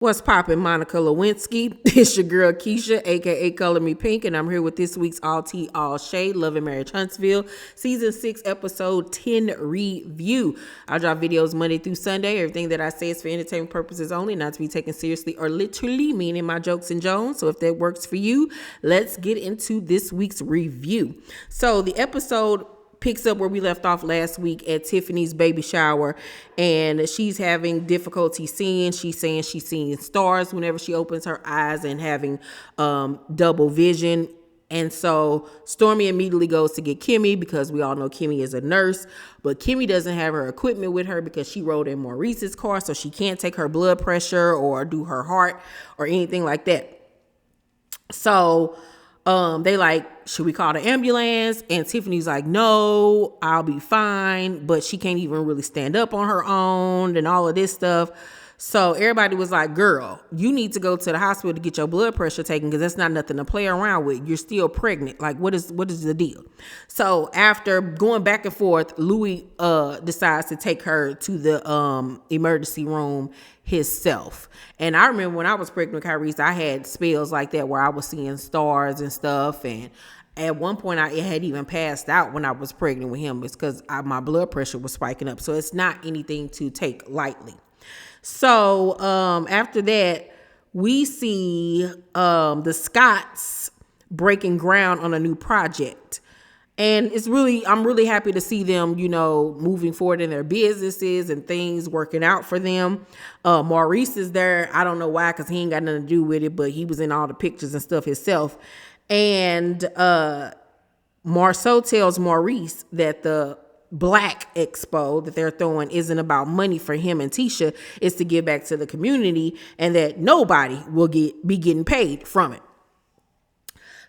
What's poppin', Monica Lewinsky? It's your girl Keisha, aka Color Me Pynk, and I'm here with this week's All Tea, All Shade, Love and Marriage Huntsville, Season 6, Episode 10 review. I drop videos Monday through Sunday. Everything that I say is for entertainment purposes only, not to be taken seriously or literally, meaning my jokes and jones. So if that works for you, let's get into this week's review. So the episode picks up where we left off last week at Tiffany's baby shower, and she's having difficulty seeing. She's saying she's seeing stars whenever she opens her eyes and having double vision. And so Stormy immediately goes to get Kimmy because we all know Kimmy is a nurse, but Kimmy doesn't have her equipment with her because she rode in Maurice's car, so she can't take her blood pressure or do her heart or anything like that. So they like, should we call the ambulance? And Tiffany's like, no, I'll be fine. But she can't even really stand up on her own and all of this stuff. So everybody was like, girl, you need to go to the hospital to get your blood pressure taken because that's not nothing to play around with. You're still pregnant. Like, what is the deal? So after going back and forth, Louis decides to take her to the emergency room himself. And I remember when I was pregnant with Kyrie, I had spells like that where I was seeing stars and stuff. And at one point, I had even passed out when I was pregnant with him. It's because my blood pressure was spiking up. So it's not anything to take lightly. So after that, we see the Scotts breaking ground on a new project. And I'm really happy to see them, moving forward in their businesses and things working out for them. Maurice is there. I don't know why, because he ain't got nothing to do with it, but he was in all the pictures and stuff himself. And Marceau tells Maurice that the Black Expo that they're throwing isn't about money for him and Tisha. It's to give back to the community and that nobody will be getting paid from it.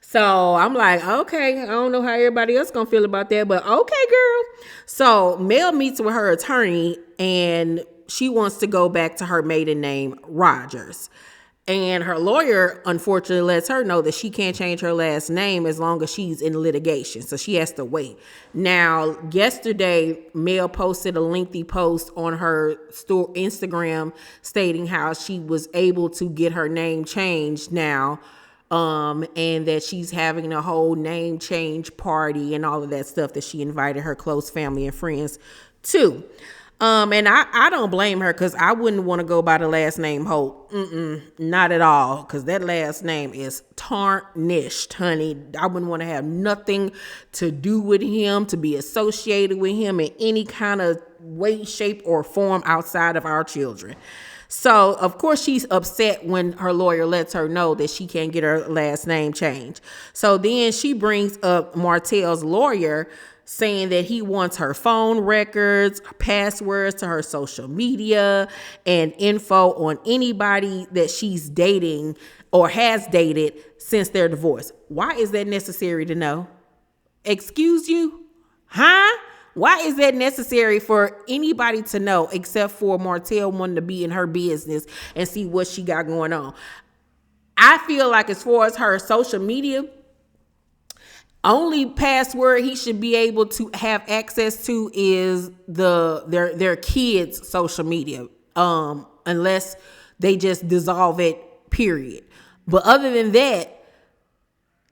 So I'm like, okay, I don't know how everybody else gonna feel about that, but okay, girl. So Mel meets with her attorney and she wants to go back to her maiden name, Rogers. And her lawyer, unfortunately, lets her know that she can't change her last name as long as she's in litigation. So she has to wait. Now, yesterday, Mel posted a lengthy post on her Instagram stating how she was able to get her name changed now. And that she's having a whole name change party and all of that stuff that she invited her close family and friends to. And I don't blame her because I wouldn't want to go by the last name Hope. Not at all. Because that last name is tarnished, honey. I wouldn't want to have nothing to do with him, to be associated with him in any kind of way, shape, or form outside of our children. So, of course, she's upset when her lawyer lets her know that she can't get her last name changed. So then she brings up Martell's lawyer saying that he wants her phone records, passwords to her social media, and info on anybody that she's dating or has dated since their divorce. Why is that necessary to know? Excuse you? Huh? Why is that necessary for anybody to know except for Martell wanting to be in her business and see what she got going on? I feel like as far as her social media, only password he should be able to have access to is their kids' social media, unless they just dissolve it, period. But other than that,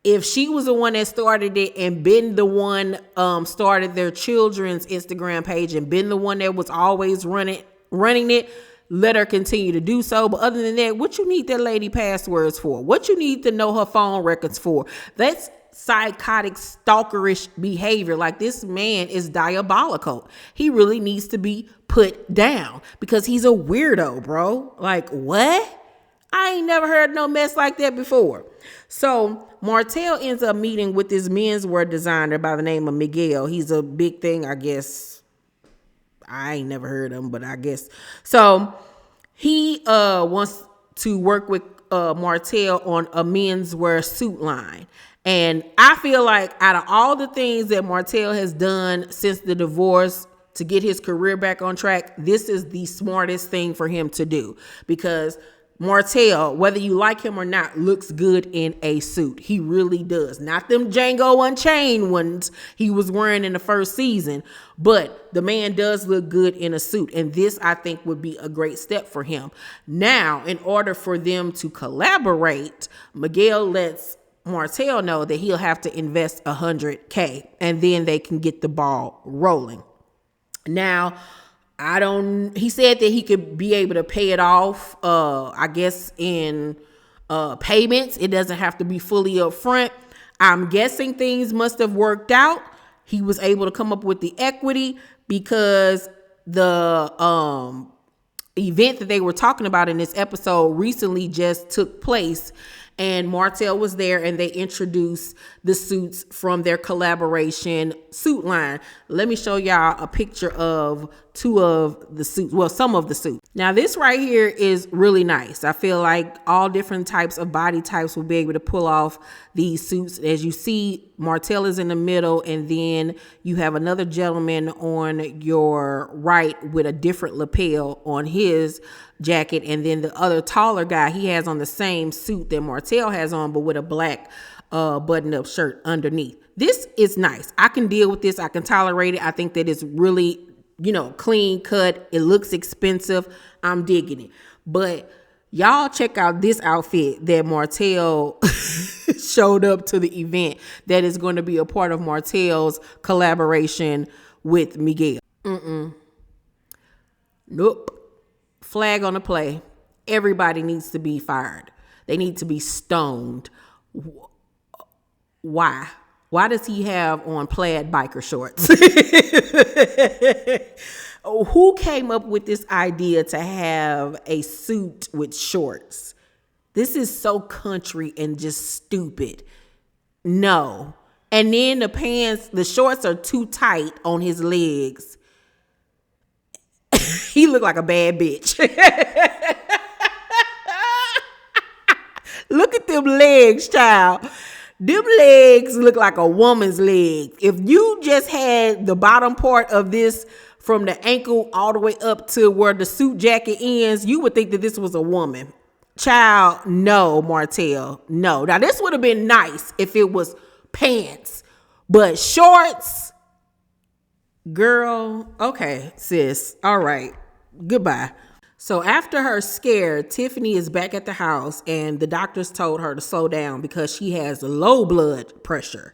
if she was the one that started it and been the one started their children's Instagram page and been the one that was always running it, let her continue to do so. But other than that, what you need that lady passwords for? What you need to know her phone records for? That's psychotic, stalkerish behavior. Like, this man is diabolical. He really needs to be put down because he's a weirdo, bro. Like, what? I ain't never heard no mess like that before. So Martell ends up meeting with this menswear designer by the name of Miguel. He's a big thing, I guess. I ain't never heard of him, but I guess. So he wants to work with Martell on a menswear suit line. And I feel like out of all the things that Martell has done since the divorce to get his career back on track, this is the smartest thing for him to do, because Martell, whether you like him or not, looks good in a suit. He really does. Not them Django Unchained ones he was wearing in the first season, but the man does look good in a suit. And this, I think, would be a great step for him. Now, in order for them to collaborate, Miguel lets Martell know that he'll have to invest $100K, and then they can get the ball rolling. Now, he said that he could be able to pay it off, I guess in payments. It doesn't have to be fully upfront. I'm guessing things must have worked out. He was able to come up with the equity because the event that they were talking about in this episode recently just took place, and Martell was there, and they introduced the suits from their collaboration suit line. Let me show y'all a picture of two of the suits, well, some of the suits. Now, this right here is really nice. I feel like all different types of body types will be able to pull off these suits. As you see, Martell is in the middle, and then you have another gentleman on your right with a different lapel on his jacket, and then the other taller guy, he has on the same suit that Martell has on, but with a black button-up shirt underneath. This is nice. I can deal with this. I can tolerate it. I think that it's really, clean cut. It looks expensive. I'm digging it. But y'all check out this outfit that Martell showed up to the event that is going to be a part of Martell's collaboration with Miguel. Nope. Flag on the play. Everybody needs to be fired. They need to be stoned. Why? Why does he have on plaid biker shorts? Who came up with this idea to have a suit with shorts? This is so country and just stupid. No. And then the pants, the shorts are too tight on his legs. He looked like a bad bitch. Look at them legs, child. Them legs look like a woman's leg. If you just had the bottom part of this from the ankle all the way up to where the suit jacket ends, you would think that this was a woman. Child, no, Martell, no. Now, this would have been nice if it was pants, but shorts, girl, okay, sis, all right, goodbye. So after her scare, Tiffany is back at the house, and the doctors told her to slow down because she has low blood pressure.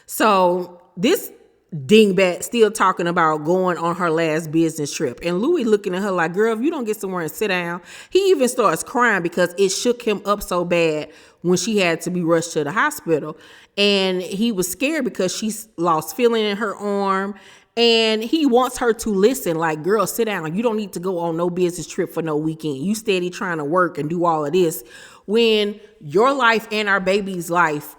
So this dingbat still talking about going on her last business trip, and Louis looking at her like, girl, if you don't get somewhere and sit down. He even starts crying because it shook him up so bad when she had to be rushed to the hospital, and he was scared because she lost feeling in her arm. And he wants her to listen, like, girl, sit down. You don't need to go on no business trip for no weekend. You steady trying to work and do all of this when your life and our baby's life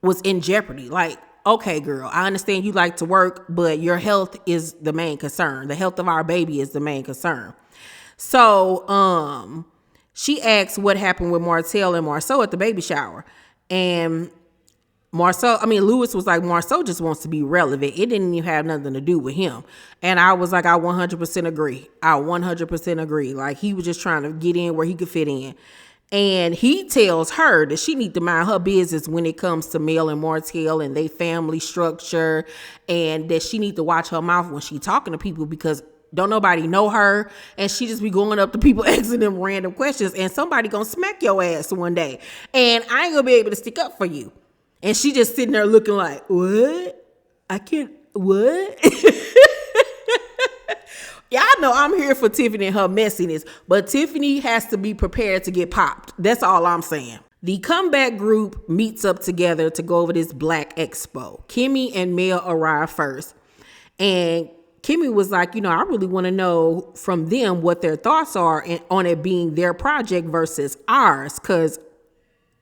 was in jeopardy. Like, okay, girl, I understand you like to work, but your health is the main concern. The health of our baby is the main concern. So she asks what happened with Martell and Marceau at the baby shower. And Louis was like, Marceau just wants to be relevant. It didn't even have nothing to do with him. And I was like, I 100% agree. I 100% agree. Like, he was just trying to get in where he could fit in. And he tells her that she need to mind her business when it comes to Mel and Martell and their family structure, and that she need to watch her mouth when she talking to people because don't nobody know her, and she just be going up to people asking them random questions, and somebody gonna smack your ass one day, and I ain't gonna be able to stick up for you. And she just sitting there looking like, what? I can't, what? Y'all know I'm here for Tiffany and her messiness, but Tiffany has to be prepared to get popped. That's all I'm saying. The comeback group meets up together to go over this Black Expo. Kimmy and Mel arrive first. And Kimmy was like, I really want to know from them what their thoughts are on it being their project versus ours, because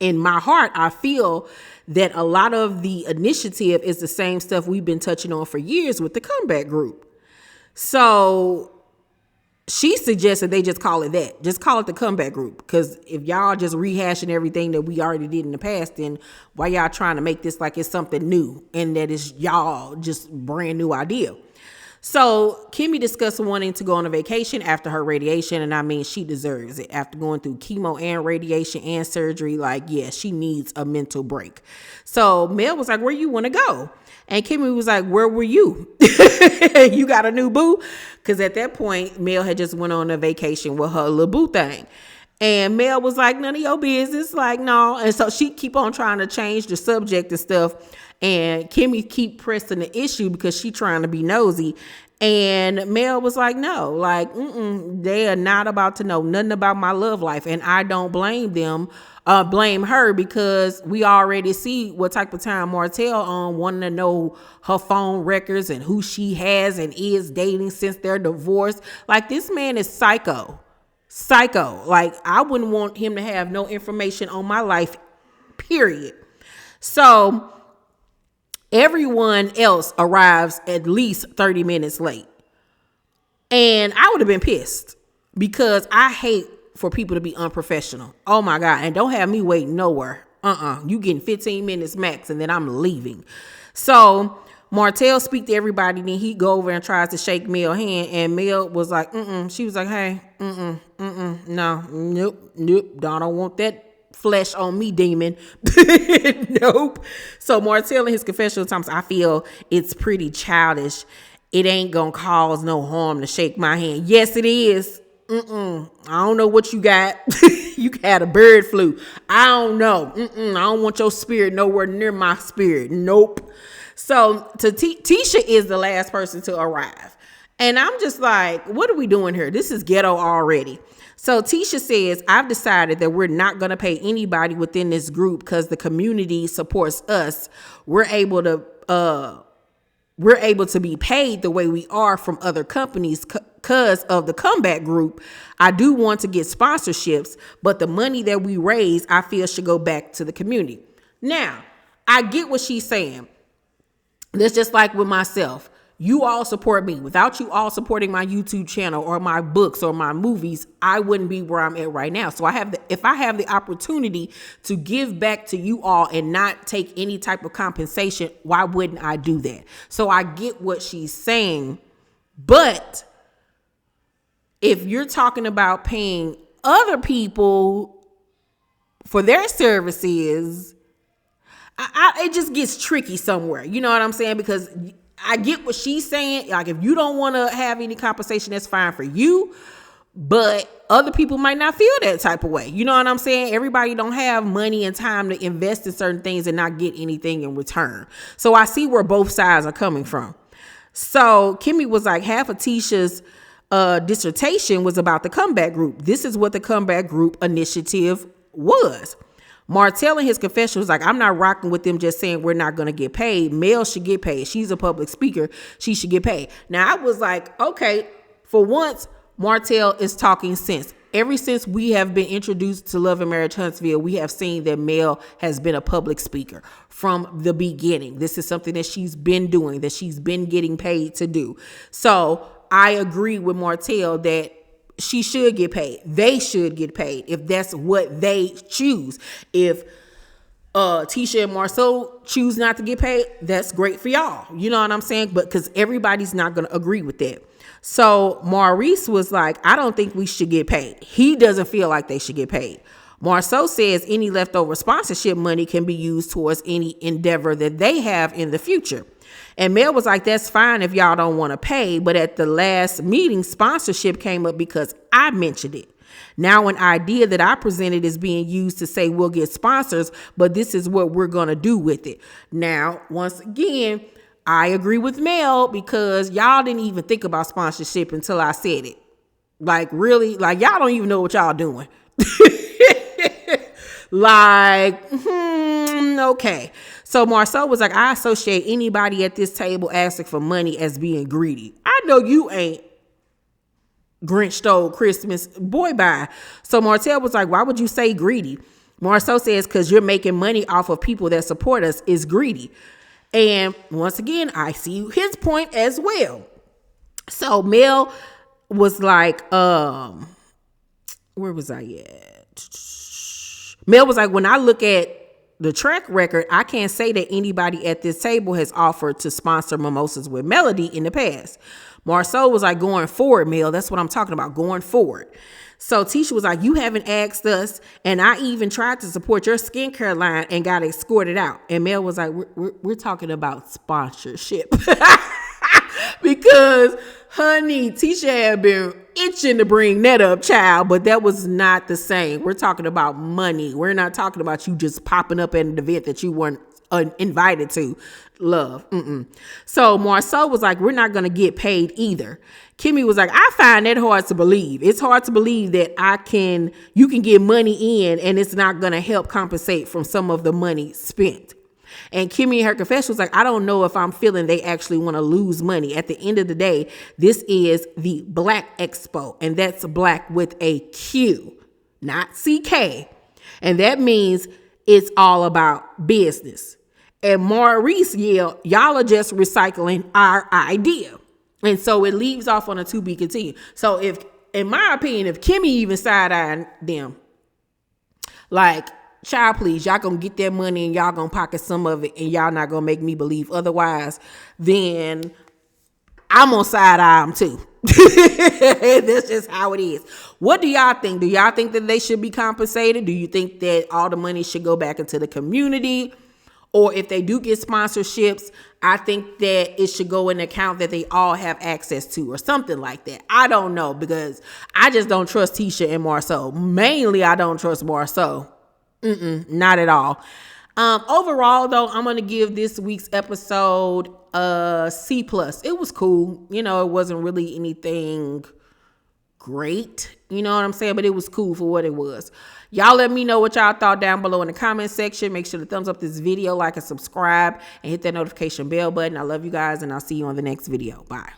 in my heart, I feel that a lot of the initiative is the same stuff we've been touching on for years with the comeback group. So she suggested they just call it that. Just call it the comeback group. Because if y'all just rehashing everything that we already did in the past, then why y'all trying to make this like it's something new and that it's y'all just brand new idea? So Kimmy discussed wanting to go on a vacation after her radiation. And I mean, she deserves it. After going through chemo and radiation and surgery, like, yeah, she needs a mental break. So Mel was like, where you want to go? And Kimmy was like, where were you? You got a new boo? Because at that point, Mel had just went on a vacation with her little boo thing. And Mel was like, none of your business. Like, no. And so she keep on trying to change the subject and stuff. And Kimmy keep pressing the issue because she trying to be nosy. And Mel was like, no, like, they are not about to know nothing about my love life. And I don't blame them, blame her, because we already see what type of time Martell on wanting to know her phone records and who she has and is dating since their divorce. Like, this man is psycho. Like, I wouldn't want him to have no information on my life, period. So everyone else arrives at least 30 minutes late. And I would have been pissed because I hate for people to be unprofessional. Oh my God. And don't have me waiting nowhere. You getting 15 minutes max and then I'm leaving. So Martell speak to everybody. Then he go over and tries to shake Mel's hand. And Mel was like, She was like, hey, no, nope. Don't want that flesh on me, demon. Nope. So Martell in his confessional times, I feel it's pretty childish. It ain't gonna cause no harm to shake my hand. Yes, it is. I don't know what you got. You had a bird flu. I don't know. I don't want your spirit nowhere near my spirit. Nope. So Tisha is the last person to arrive. And I'm just like, what are we doing here? This is ghetto already. So Tisha says, I've decided that we're not going to pay anybody within this group because the community supports us. We're able to be paid the way we are from other companies because of the comeback group. I do want to get sponsorships, but the money that we raise, I feel should go back to the community. Now, I get what she's saying. That's just like with myself. You all support me. Without you all supporting my YouTube channel or my books or my movies, I wouldn't be where I'm at right now. So if I have the opportunity to give back to you all and not take any type of compensation, why wouldn't I do that? So I get what she's saying. But if you're talking about paying other people for their services, it just gets tricky somewhere. You know what I'm saying? Because I get what she's saying. Like, if you don't want to have any compensation, that's fine for you. But other people might not feel that type of way. You know what I'm saying? Everybody don't have money and time to invest in certain things and not get anything in return. So I see where both sides are coming from. So Kimmy was like, half of Tisha's dissertation was about the comeback group. This is what the comeback group initiative was. Martell in his confession was like, I'm not rocking with them just saying we're not going to get paid. Mel should get paid. She's a public speaker. She should get paid. Now, I was like, okay, for once, Martell is talking sense. Ever since we have been introduced to Love and Marriage Huntsville, we have seen that Mel has been a public speaker from the beginning. This is something that she's been doing, that she's been getting paid to do. So I agree with Martell that she should get paid. They should get paid if that's what they choose. If Tisha and Marceau choose not to get paid, that's great for y'all. You know what I'm saying? But because everybody's not going to agree with that. So Maurice was like, I don't think we should get paid. He doesn't feel like they should get paid. Marceau says any leftover sponsorship money can be used towards any endeavor that they have in the future. And Mel was like, that's fine if y'all don't want to pay. But at the last meeting, sponsorship came up because I mentioned it. Now an idea that I presented is being used to say we'll get sponsors, but this is what we're going to do with it. Now, once again, I agree with Mel because y'all didn't even think about sponsorship until I said it. Like, really? Like, y'all don't even know what y'all doing. Like, okay. So Marceau was like, I associate anybody at this table asking for money as being greedy. I know you ain't. Grinch stole Christmas. Boy, bye. So Martell was like, why would you say greedy? Marceau says, because you're making money off of people that support us is greedy. And once again, I see his point as well. So Mel was like, where was I at? Mel was like, when I look at the track record, I can't say that anybody at this table has offered to sponsor Mimosas with Melody in the past. Marceau was like, going forward, Mel. That's what I'm talking about, going forward. So Tisha was like, you haven't asked us, and I even tried to support your skincare line and got escorted out. And Mel was like, we're talking about sponsorship. Because, honey, Tisha had been itching to bring that up, child, but that was not the same. We're talking about money. We're not talking about you just popping up at an event that you weren't invited to. Love. So Marceau was like, we're not going to get paid either. Kimmy was like, I find that hard to believe. It's hard to believe that you can get money in and it's not going to help compensate from some of the money spent. And Kimmy in her confession was like, I don't know if I'm feeling they actually want to lose money. At the end of the day, this is the Black Expo, and that's Black with a Q, not CK. And that means it's all about business. And Maurice yelled, y'all are just recycling our idea. And so it leaves off on a to be continued. So if, in my opinion, if Kimmy even side-eyeing them, like, child, please, y'all gonna get that money and y'all gonna pocket some of it and y'all not gonna make me believe otherwise, then I'm on side-eye them too. That's just how it is. What do y'all think? Do y'all think that they should be compensated? Do you think that all the money should go back into the community? Or if they do get sponsorships, I think that it should go in an account that they all have access to or something like that. I don't know, because I just don't trust Tisha and Marceau. Mainly, I don't trust Marceau. Not at all. Overall, though, I'm going to give this week's episode a C+. It was cool. You know, it wasn't really anything great. You know what I'm saying? But it was cool for what it was. Y'all let me know what y'all thought down below in the comment section. Make sure to thumbs up this video, like and subscribe, and hit that notification bell button. I love you guys, and I'll see you on the next video. Bye.